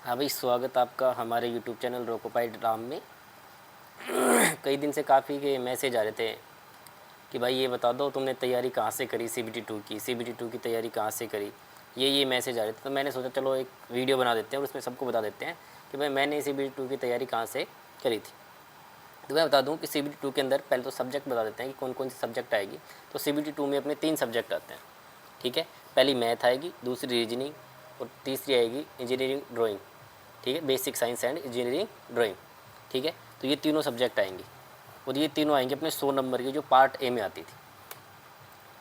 हाँ भाई, स्वागत आपका हमारे यूट्यूब चैनल रोकोपाई ड्राम में। कई दिन से काफ़ी के मैसेज आ रहे थे कि भाई ये बता दो तुमने तैयारी कहाँ से करी, CBT2 की तैयारी कहाँ से करी। ये मैसेज आ रहे थे, तो मैंने सोचा चलो एक वीडियो बना देते हैं और उसमें सबको बता देते हैं कि भाई मैंने CBT2 की तैयारी कहाँ से करी थी। तो मैं बता दूँ कि CBT2 के अंदर पहले तो सब्जेक्ट बता देते हैं कि कौन कौन सी सब्जेक्ट आएगी। तो CBT2 में अपने 3 सब्जेक्ट आते हैं, ठीक है। पहली मैथ आएगी, दूसरी रीजनिंग और तीसरी आएगी इंजीनियरिंग ड्राइंग, ठीक है, basic science and engineering drawing, ठीक है। तो ये तीनों सब्जेक्ट आएंगी और ये तीनों आएंगे अपने 100 नंबर की, जो पार्ट ए में आती थी,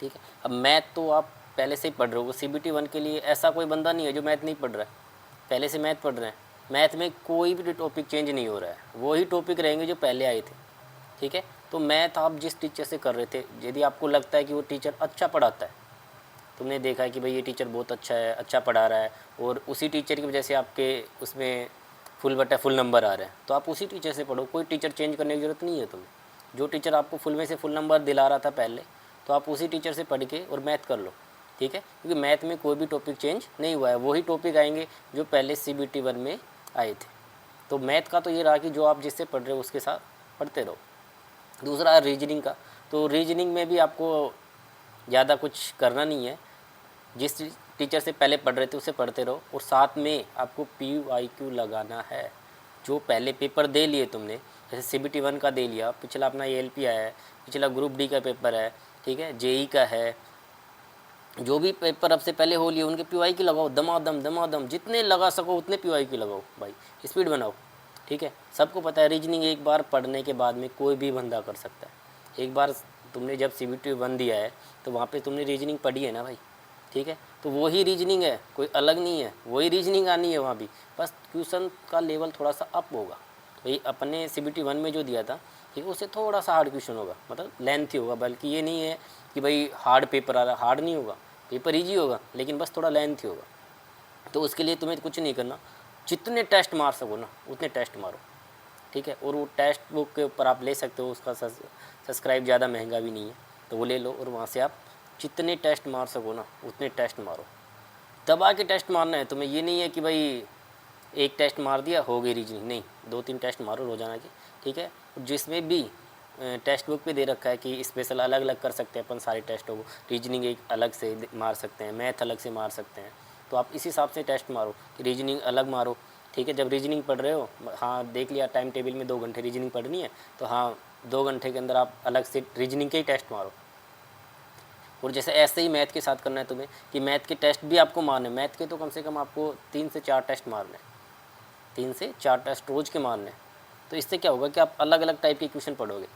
ठीक है। अब मैथ तो आप पहले से ही पढ़ रहे हो, CBT1 के लिए ऐसा कोई बंदा नहीं है जो मैथ नहीं पढ़ रहा है, पहले से मैथ पढ़ रहे हैं। मैथ में कोई भी टॉपिक चेंज नहीं हो रहा है, वही टॉपिक रहेंगे जो पहले आए थे, ठीक है। तो मैथ आप जिस टीचर से कर रहे थे, यदि आपको लगता है कि वो टीचर अच्छा पढ़ाता है, तुमने देखा है कि भाई ये टीचर बहुत अच्छा है, अच्छा पढ़ा रहा है, और उसी टीचर की वजह से आपके उसमें फुल नंबर आ रहे हैं, तो आप उसी टीचर से पढ़ो। कोई टीचर चेंज करने की ज़रूरत नहीं है तुम्हें। जो टीचर आपको फुल में से फुल नंबर दिला रहा था पहले, तो आप उसी टीचर से पढ़ के और मैथ कर लो, ठीक है। क्योंकि मैथ में कोई भी टॉपिक चेंज नहीं हुआ है, वही टॉपिक आएंगे जो पहले CBT1 में आए थे। तो मैथ का तो ये रहा कि जो आप जिससे पढ़ रहे हो उसके साथ पढ़ते रहो। दूसरा रीजनिंग का, तो रीजनिंग में भी आपको ज़्यादा कुछ करना नहीं है, जिस टीचर से पहले पढ़ रहे थे उसे पढ़ते रहो, और साथ में आपको PYQ लगाना है। जो पहले पेपर दे लिए तुमने, जैसे CBT1 का दे लिया, पिछला अपना ALP आया है, पिछला ग्रुप D का पेपर है, ठीक है, JE का है, जो भी पेपर अब से पहले हो लिए उनके PYQ लगाओ, दमादम जितने लगा सको उतने PYQ लगाओ भाई, स्पीड बनाओ, ठीक है। सबको पता है रीजनिंग एक बार पढ़ने के बाद में कोई भी बंदा कर सकता है। एक बार तुमने जब CBT1 दिया है तो वहाँ पे तुमने रीजनिंग पढ़ी है ना भाई, ठीक है। तो वही रीजनिंग है, कोई अलग नहीं है, वही रीजनिंग आनी है वहाँ भी, बस क्वेश्चन का लेवल थोड़ा सा अप होगा। भाई अपने CBT1 में जो दिया था, ठीक है, उससे थोड़ा सा हार्ड क्वेश्चन होगा, मतलब लेंथी होगा, बल्कि ये नहीं है कि भाई हार्ड पेपर आ रहा, हार्ड नहीं होगा, पेपर ईजी होगा, लेकिन बस थोड़ा लेंथी होगा। तो उसके लिए तुम्हें कुछ नहीं करना, जितने टेस्ट मार सको ना उतने टेस्ट मारो, ठीक है। और वो टेस्ट बुक के ऊपर आप ले सकते हो, उसका सब्सक्राइब ज़्यादा महंगा भी नहीं है, तो वो ले लो और वहाँ से आप जितने टेस्ट मार सको ना उतने टेस्ट मारो। दबा के टेस्ट मारना है तुम्हें, ये नहीं है कि भाई एक टेस्ट मार दिया हो गई रीजनिंग, नहीं, 2-3 टेस्ट मारो रोज़ाना के, ठीक है। जिसमें भी टेस्ट बुक पे दे रखा है कि स्पेशल अलग अलग कर सकते हैं अपन सारे टेस्टों को, रीजनिंग एक अलग से मार सकते हैं, मैथ अलग से मार सकते हैं, तो आप इस हिसाब से टेस्ट मारो कि रीजनिंग अलग मारो, ठीक है। जब रीजनिंग पढ़ रहे हो, हाँ देख लिया टाइम टेबल में 2 घंटे रीजनिंग पढ़नी है, तो हाँ 2 घंटे के अंदर आप अलग से रीजनिंग के ही टेस्ट मारो। और जैसे ऐसे ही मैथ के साथ करना है तुम्हें कि मैथ के टेस्ट भी आपको मारने, मैथ के तो कम से कम आपको 3 से 4 टेस्ट मारने, 3 से 4 टेस्ट रोज़ के मारने। तो इससे क्या होगा कि आप अलग अलग टाइप के क्वेश्चन पढ़ोगे,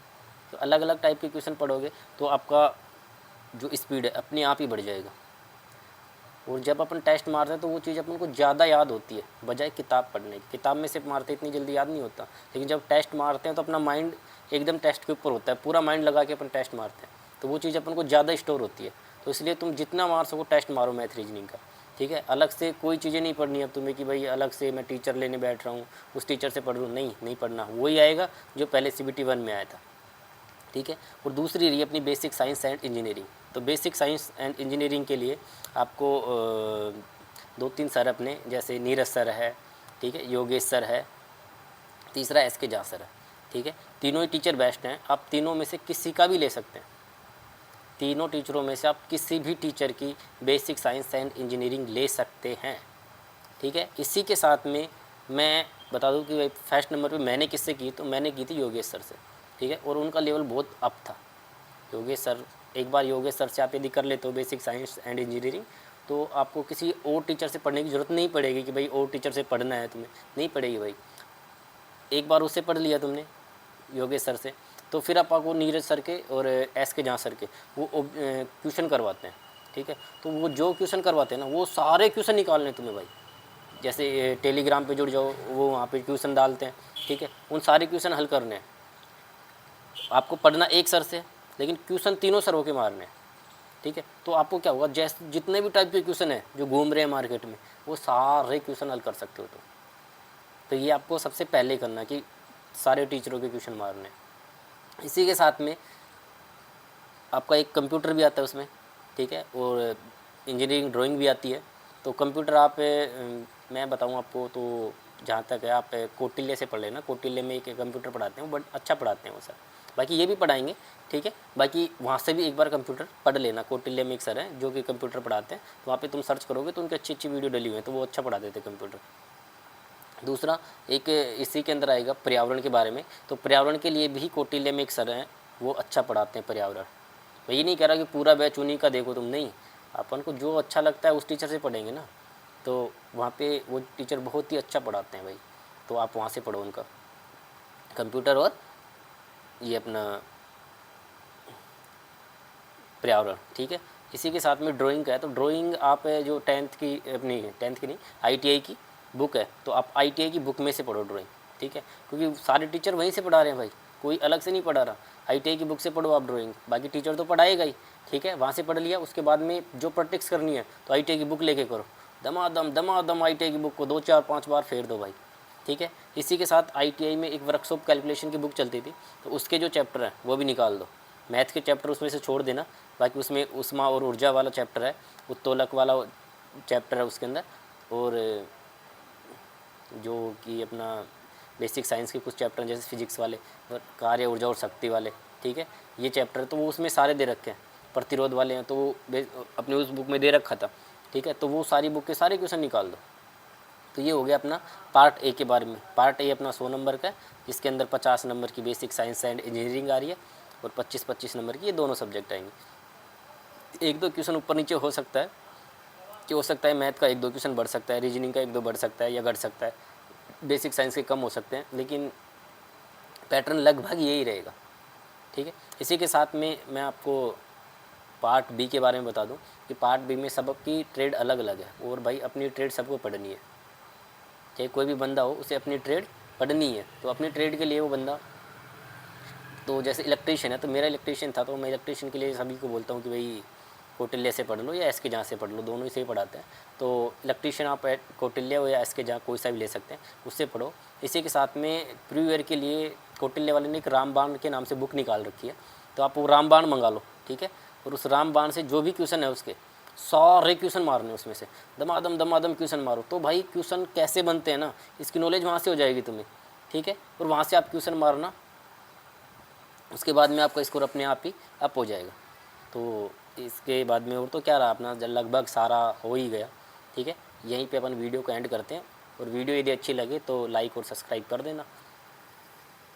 तो अलग अलग टाइप के क्वेश्चन पढ़ोगे तो आपका जो स्पीड है अपने आप ही बढ़ जाएगा। और जब अपन टेस्ट मारते हैं तो वो चीज़ अपन को ज़्यादा याद होती है बजाय किताब पढ़ने की। किताब में से मारते इतनी जल्दी याद नहीं होता, लेकिन जब टेस्ट मारते हैं तो अपना माइंड एकदम टेस्ट के ऊपर होता है, पूरा माइंड लगा के अपन टेस्ट मारते हैं, तो वो चीज़ अपन को ज़्यादा स्टोर होती है। तो इसलिए तुम जितना मार सको टेस्ट मारो मैथ रीजनिंग का, ठीक है। अलग से कोई चीज़ें नहीं पढ़नी अब तुम्हें कि भाई अलग से मैं टीचर लेने बैठ रहा हूँ, उस टीचर से पढ़ रहा हूँ, नहीं पढ़ना, वही आएगा जो पहले CBT1 में आया था, ठीक है। और दूसरी रही अपनी बेसिक साइंस एंड इंजीनियरिंग। तो बेसिक साइंस एंड इंजीनियरिंग के लिए आपको 2-3 सर अपने, जैसे नीरज सर है, ठीक है, योगेश सर है, तीसरा SK झा सर है, ठीक है। तीनों ही टीचर बेस्ट हैं, आप तीनों में से किसी का भी ले सकते हैं, तीनों टीचरों में से आप किसी भी टीचर की बेसिक साइंस एंड इंजीनियरिंग ले सकते हैं, ठीक है। इसी के साथ में मैं बता दूं कि भाई फर्स्ट नंबर पे मैंने किससे की, तो मैंने की थी योगेश सर से, ठीक है। और उनका लेवल बहुत अप था। योगेश सर, एक बार योगेश सर से आप यदि कर लेते हो बेसिक साइंस एंड इंजीनियरिंग, तो आपको किसी और टीचर से पढ़ने की ज़रूरत नहीं पड़ेगी कि भाई और टीचर से पढ़ना है तुम्हें, नहीं पड़ेगी भाई। एक बार उससे पढ़ लिया तुमने योगेश सर से, तो फिर आपको नीरज सर के और SK झा सर के वो क्वेश्चन करवाते हैं, ठीक है। तो वो जो क्वेश्चन करवाते हैं ना, वो सारे क्वेश्चन निकालने तुम्हें भाई। जैसे टेलीग्राम पे जुड़ जाओ, वो वहाँ पे क्वेश्चन डालते हैं, ठीक है, उन सारे क्वेश्चन हल करने हैं। आपको पढ़ना एक सर से, लेकिन क्वेश्चन तीनों सरों के मारने हैं, ठीक है। तो आपको क्या होगा, जैसे जितने भी टाइप के क्वेश्चन हैं जो घूम रहे हैं मार्केट में, वो सारे क्वेश्चन हल कर सकते हो। तो ये आपको सबसे पहले करना कि सारे टीचरों के क्वेश्चन मारने। इसी के साथ में आपका एक कंप्यूटर भी आता है उसमें, ठीक है, और इंजीनियरिंग ड्राइंग भी आती है। तो कंप्यूटर आप मैं बताऊँ आपको तो जहाँ तक है आप कौटिल्य से पढ़ लेना। कौटिल्य में एक कंप्यूटर पढ़ाते हैं, बट अच्छा पढ़ाते हैं वो सर। बाकी ये भी पढ़ाएंगे, ठीक है। बाकी वहाँ से भी एक बार कंप्यूटर पढ़ लेना। कौटिल्य में एक सर हैं जो कि कंप्यूटर पढ़ाते हैं, तो वहाँ पे तुम सर्च करोगे तो उनकी अच्छी अच्छी वीडियो डली हुई है, तो वो अच्छा पढ़ा देते कंप्यूटर। दूसरा एक इसी के अंदर आएगा पर्यावरण के बारे में। तो पर्यावरण के लिए भी कौटिल्य में एक सर हैं, वो अच्छा पढ़ाते हैं पर्यावरण। मैं ये नहीं कह रहा कि पूरा बैच उन्हीं का देखो तुम, नहीं। अपन को जो अच्छा लगता है उस टीचर से पढ़ेंगे ना। तो वहाँ पे वो टीचर बहुत ही अच्छा पढ़ाते हैं भाई, तो आप वहाँ से पढ़ो उनका कंप्यूटर और ये अपना पर्यावरण, ठीक है। इसी के साथ में ड्राइंग का है, तो ड्राइंग आप जो टेंथ की अपनी टेंथ की नहीं ITI की बुक है, तो आप ITI की बुक में से पढ़ो ड्राइंग, ठीक है। क्योंकि सारे टीचर वहीं से पढ़ा रहे हैं भाई, कोई अलग से नहीं पढ़ा रहा। ITI की बुक से पढ़ो आप ड्राइंग, बाकी टीचर तो पढ़ाएगा ही, ठीक है। वहाँ से पढ़ लिया, उसके बाद में जो प्रैक्टिस करनी है तो ITI की बुक लेके करो, दमादम ITI की बुक को 2 4 5 बार फेर दो भाई, ठीक है। इसी के साथ ITI में एक वर्कशॉप कैलकुलेशन की बुक चलती थी, तो उसके जो चैप्टर हैं वो भी निकाल दो। मैथ के चैप्टर उसमें से छोड़ देना, बाकी उसमें उष्मा और ऊर्जा वाला चैप्टर है, उत्तोलक वाला चैप्टर है उसके अंदर, और जो कि अपना बेसिक साइंस के कुछ चैप्टर हैं जैसे फिजिक्स वाले और कार्य ऊर्जा और शक्ति वाले, ठीक है। ये चैप्टर तो वो उसमें सारे दे रखे हैं। प्रतिरोध वाले हैं तो वो अपने उस बुक में दे रखा था, ठीक है। तो वो सारी बुक के सारे क्वेश्चन निकाल दो। तो ये हो गया अपना पार्ट ए के बारे में। पार्ट ए अपना 100 नंबर का है, जिसके अंदर 50 नंबर की बेसिक साइंस एंड इंजीनियरिंग आ रही है और 25-25 नंबर की ये दोनों सब्जेक्ट आएंगे। 1-2 क्वेश्चन ऊपर नीचे हो सकता है, कि हो सकता है मैथ का 1-2 क्वेश्चन बढ़ सकता है, रीजनिंग का 1-2 बढ़ सकता है या घट सकता है, बेसिक साइंस के कम हो सकते हैं, लेकिन पैटर्न लगभग यही रहेगा, ठीक है। इसी के साथ में मैं आपको पार्ट बी के बारे में बता दूं कि पार्ट बी में सबकी ट्रेड अलग अलग है, और भाई अपनी ट्रेड सबको पढ़नी है, चाहे कोई भी बंदा हो उसे अपनी ट्रेड पढ़नी है। तो अपनी ट्रेड के लिए वो बंदा, तो जैसे इलेक्ट्रीशियन है तो मेरा इलेक्ट्रीशियन था, तो मैं इलेक्ट्रीशियन के लिए सभी को बोलता हूँ कि भाई कौटिल्य से पढ़ लो या SK जहाँ से पढ़ लो, दोनों ही से ही पढ़ाते हैं। तो इलेक्ट्रीशियन आप कौटिल्य हो या SK जहाँ कोई सा भी ले सकते हैं, उससे पढ़ो। इसी के साथ में प्री ईयर के लिए कौटिल्य वाले ने एक रामबाण के नाम से बुक निकाल रखी है, तो आप वो रामबाण मंगा लो, ठीक है। और उस रामबाण से जो भी क्वेश्चन है उसके सारे क्वेश्चन मारने, उसमें से दमादम क्वेश्चन मारो। तो भाई क्वेश्चन कैसे बनते हैं ना, इसकी नॉलेज वहाँ से हो जाएगी तुम्हें, ठीक है। और वहाँ से आप क्वेश्चन मारना, उसके बाद में आपका स्कोर अपने आप ही अप हो जाएगा। तो इसके बाद में और तो क्या रहा, अपना लगभग सारा हो ही गया, ठीक है। यहीं पे अपन वीडियो को एंड करते हैं, और वीडियो यदि अच्छी लगे तो लाइक और सब्सक्राइब कर देना।